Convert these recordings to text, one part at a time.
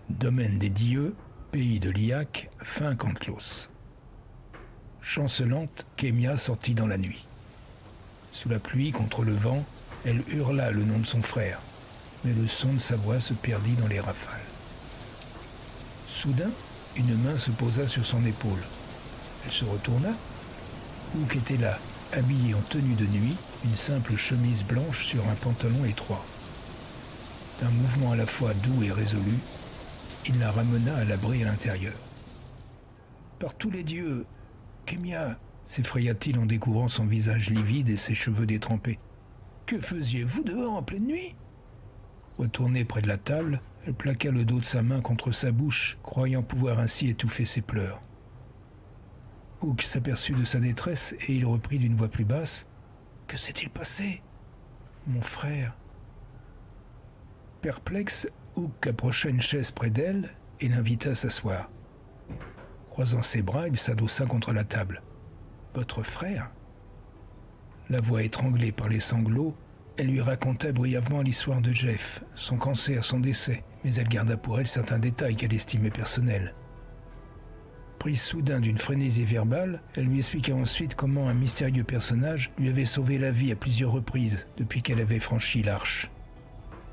Domaine des dieux, pays de l'Iac, fin Cantlos. Chancelante, Kémia sortit dans la nuit. Sous la pluie, contre le vent, elle hurla le nom de son frère, mais le son de sa voix se perdit dans les rafales. Soudain, une main se posa sur son épaule. Elle se retourna. Ook était là, habillé en tenue de nuit, une simple chemise blanche sur un pantalon étroit. D'un mouvement à la fois doux et résolu, il la ramena à l'abri à l'intérieur. « Par tous les dieux, Kémia !» s'effraya-t-il en découvrant son visage livide et ses cheveux détrempés. « Que faisiez-vous dehors en pleine nuit ?» Retournée près de la table, elle plaqua le dos de sa main contre sa bouche, croyant pouvoir ainsi étouffer ses pleurs. Ook s'aperçut de sa détresse et il reprit d'une voix plus basse. « Que s'est-il passé ? Mon frère !» Perplexe, Ook approcha une chaise près d'elle et l'invita à s'asseoir. Croisant ses bras, il s'adossa contre la table. « Votre frère ?» La voix étranglée par les sanglots, elle lui raconta brièvement l'histoire de Jeff, son cancer, son décès, mais elle garda pour elle certains détails qu'elle estimait personnels. Prise soudain d'une frénésie verbale, elle lui expliqua ensuite comment un mystérieux personnage lui avait sauvé la vie à plusieurs reprises depuis qu'elle avait franchi l'Arche.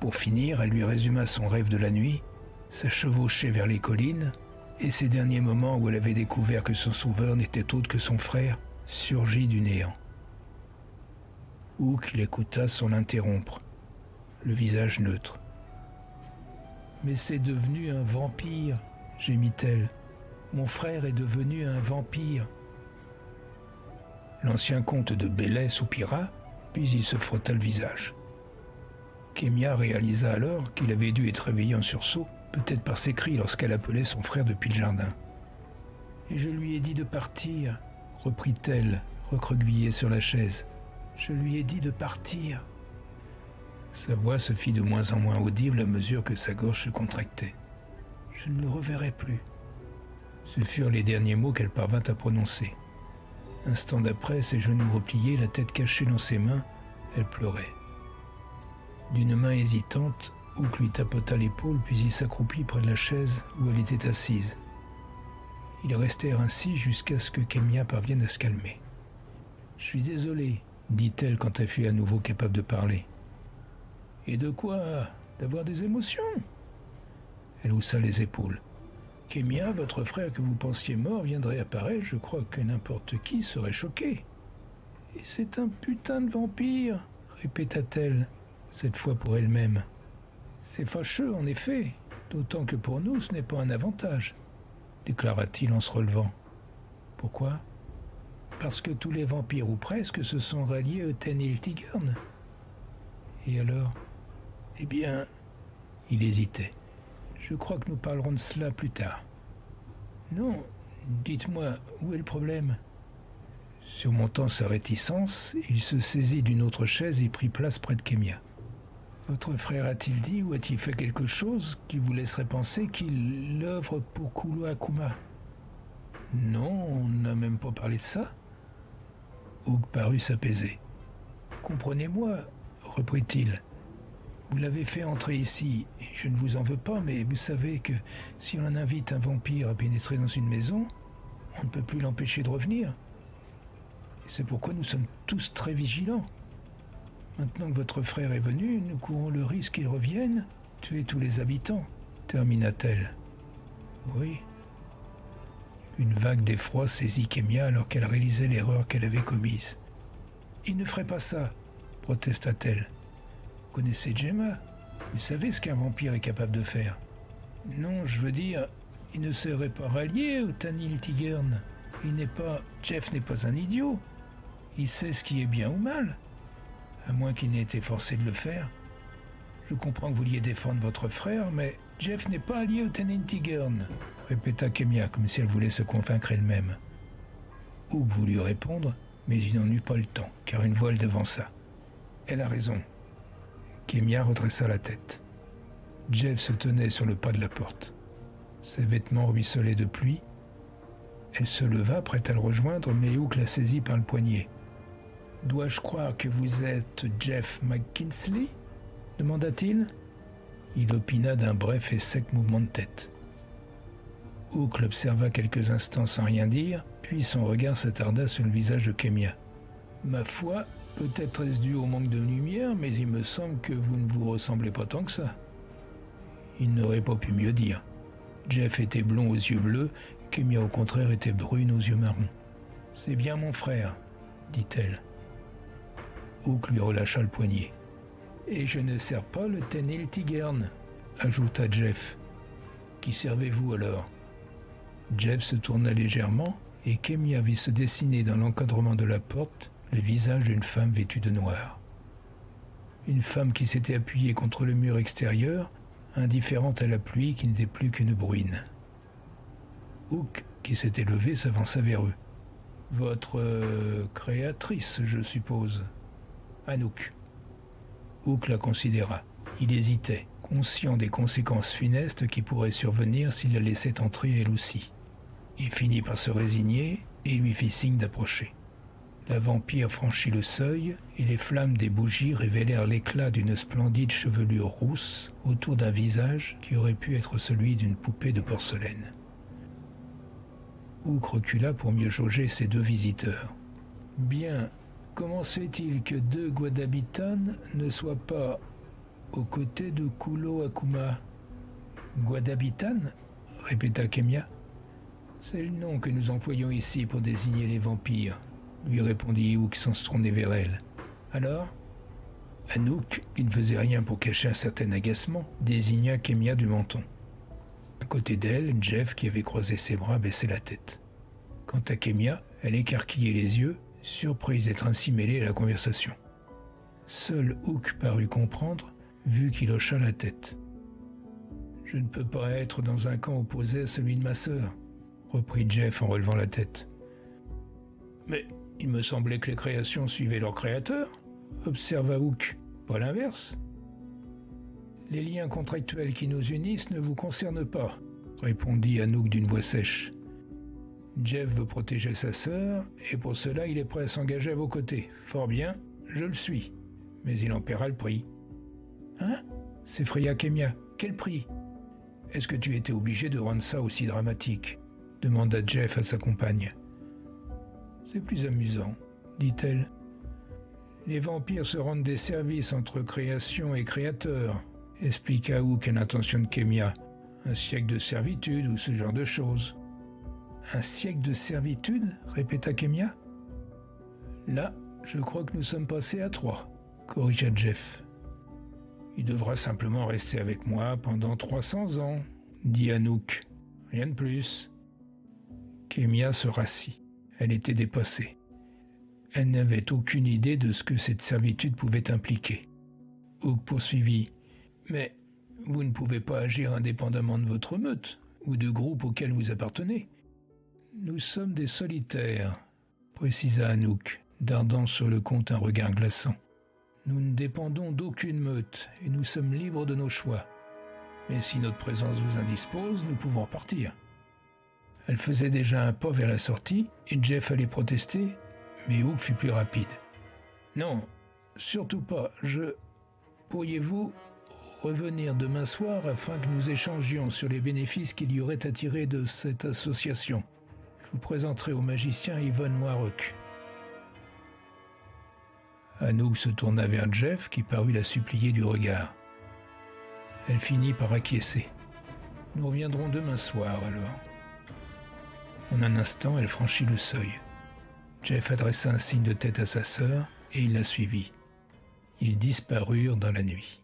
Pour finir, elle lui résuma son rêve de la nuit, sa chevauchée vers les collines, et ces derniers moments où elle avait découvert que son sauveur n'était autre que son frère, surgi du néant. Ook l'écouta sans l'interrompre, le visage neutre. « Mais c'est devenu un vampire, » gémit-elle. « Mon frère est devenu un vampire. » L'ancien comte de Bellay soupira, puis il se frotta le visage. Kémia réalisa alors qu'il avait dû être réveillé en sursaut, peut-être par ses cris lorsqu'elle appelait son frère depuis le jardin. « Et je lui ai dit de partir, » reprit-elle, recroquevillée sur la chaise. « Je lui ai dit de partir. » Sa voix se fit de moins en moins audible à mesure que sa gorge se contractait. « Je ne le reverrai plus. » Ce furent les derniers mots qu'elle parvint à prononcer. Instant d'après, ses genoux repliés, la tête cachée dans ses mains, elle pleurait. D'une main hésitante, Ook lui tapota l'épaule, puis il s'accroupit près de la chaise où elle était assise. Ils restèrent ainsi jusqu'à ce que Kémia parvienne à se calmer. « Je suis désolée, » dit-elle quand elle fut à nouveau capable de parler. « Et de quoi ? D'avoir des émotions ?» Elle haussa les épaules. « Kémia, votre frère que vous pensiez mort viendrait apparaître, je crois que n'importe qui serait choqué. »« Et c'est un putain de vampire !» répéta-t-elle, cette fois pour elle-même. « C'est fâcheux, en effet, d'autant que pour nous ce n'est pas un avantage, » déclara-t-il en se relevant. « Pourquoi ? » Parce que tous les vampires, ou presque, se sont ralliés au Teniltigern. Et alors ? Eh bien, il hésitait. Je crois que nous parlerons de cela plus tard. Non, dites-moi, où est le problème ? Surmontant sa réticence, il se saisit d'une autre chaise et prit place près de Kémia. Votre frère a-t-il dit ou a-t-il fait quelque chose qui vous laisserait penser qu'il l'œuvre pour Kulu Akuma ? Non, on n'a même pas parlé de ça. Ook parut s'apaiser. Comprenez-moi, reprit-il. Vous l'avez fait entrer ici, et je ne vous en veux pas, mais vous savez que si on invite un vampire à pénétrer dans une maison, on ne peut plus l'empêcher de revenir. Et c'est pourquoi nous sommes tous très vigilants. Maintenant que votre frère est venu, nous courons le risque qu'il revienne, tuer tous les habitants, termina-t-elle. Oui. Une vague d'effroi saisit Kémia alors qu'elle réalisait l'erreur qu'elle avait commise. « Il ne ferait pas ça, » protesta-t-elle. « Vous connaissez Gemma ? Vous savez ce qu'un vampire est capable de faire. »« Non, je veux dire, il ne serait pas rallié au Taniltigern. Jeff n'est pas un idiot. Il sait ce qui est bien ou mal, à moins qu'il n'ait été forcé de le faire. Je comprends que vous vouliez défendre votre frère, mais Jeff n'est pas allié au Teniltigern, » répéta Kémia, comme si elle voulait se convaincre elle-même. Ook voulut répondre, mais il n'en eut pas le temps, car une voix le devança. « Elle a raison. » Kémia redressa la tête. Jeff se tenait sur le pas de la porte. Ses vêtements ruisselaient de pluie. Elle se leva, prête à le rejoindre, mais Ook la saisit par le poignet. « Dois-je croire que vous êtes Jeff McKinsley ?» demanda-t-il. « Il opina d'un bref et sec mouvement de tête. Hook l'observa quelques instants sans rien dire, puis son regard s'attarda sur le visage de Kemia. « Ma foi, peut-être est-ce dû au manque de lumière, mais il me semble que vous ne vous ressemblez pas tant que ça. » Il n'aurait pas pu mieux dire. Jeff était blond aux yeux bleus, Kemia au contraire était brune aux yeux marrons. « C'est bien mon frère, » dit-elle. Hook lui relâcha le poignet. « Et je ne sers pas le Tenil Tigern, » ajouta Jeff. « Qui servez-vous alors ?» Jeff se tourna légèrement et Kemia vit se dessiner dans l'encadrement de la porte le visage d'une femme vêtue de noir. Une femme qui s'était appuyée contre le mur extérieur, indifférente à la pluie qui n'était plus qu'une bruine. Hook, qui s'était levé, s'avança vers eux. « Votre créatrice, je suppose. » Anouk. Hook la considéra. Il hésitait, conscient des conséquences funestes qui pourraient survenir s'il la laissait entrer elle aussi. Il finit par se résigner et lui fit signe d'approcher. La vampire franchit le seuil et les flammes des bougies révélèrent l'éclat d'une splendide chevelure rousse autour d'un visage qui aurait pu être celui d'une poupée de porcelaine. Hook recula pour mieux jauger ses deux visiteurs. « Bien, comment se fait-il que deux Guadabitanes ne soient pas aux côtés de Kulo Akuma ?»« Guadabitane » répéta Kemia. « C'est le nom que nous employons ici pour désigner les vampires, » lui répondit Hook sans se tourner vers elle. « Alors ?» Anouk, qui ne faisait rien pour cacher un certain agacement, désigna Kemia du menton. À côté d'elle, Jeff, qui avait croisé ses bras, baissait la tête. Quant à Kemia, elle écarquillait les yeux, surprise d'être ainsi mêlée à la conversation. Seul Hook parut comprendre, vu qu'il hocha la tête. « Je ne peux pas être dans un camp opposé à celui de ma sœur, » reprit Jeff en relevant la tête. « Mais il me semblait que les créations suivaient leur créateur, » observa Hook, « pas l'inverse. »« Les liens contractuels qui nous unissent ne vous concernent pas, » répondit Anouk d'une voix sèche. « Jeff veut protéger sa sœur, et pour cela il est prêt à s'engager à vos côtés. Fort bien, je le suis, mais il en paiera le prix. »« Hein ?» s'effraya Kemia. « Quel prix ? Est-ce que tu étais obligé de rendre ça aussi dramatique ?» demanda Jeff à sa compagne. « C'est plus amusant, » dit-elle. « Les vampires se rendent des services entre création et créateur, » expliqua Hook à l'intention de Kemia. « Un siècle de servitude ou ce genre de choses. »« Un siècle de servitude ?» répéta Kemia. « Là, je crois que nous sommes passés à 3, corrigea Jeff. « Il devra simplement rester avec moi pendant 300 ans, dit Anouk. Rien de plus. » Kemia se rassit. Elle était dépassée. Elle n'avait aucune idée de ce que cette servitude pouvait impliquer. Hook poursuivit. « Mais vous ne pouvez pas agir indépendamment de votre meute ou du groupe auquel vous appartenez. »« Nous sommes des solitaires, » précisa Anouk, dardant sur le comte un regard glaçant. « Nous ne dépendons d'aucune meute et nous sommes libres de nos choix. Mais si notre présence vous indispose, nous pouvons partir. » Elle faisait déjà un pas vers la sortie et Jeff allait protester, mais Hook fut plus rapide. « Non, surtout pas. Pourriez-vous revenir demain soir afin que nous échangions sur les bénéfices qu'il y aurait à tirer de cette association. Je vous présenterai au magicien Yvonne Warrock. » Anouk se tourna vers Jeff qui parut la supplier du regard. Elle finit par acquiescer. « Nous reviendrons demain soir alors. » En un instant, elle franchit le seuil. Jeff adressa un signe de tête à sa sœur et il la suivit. Ils disparurent dans la nuit.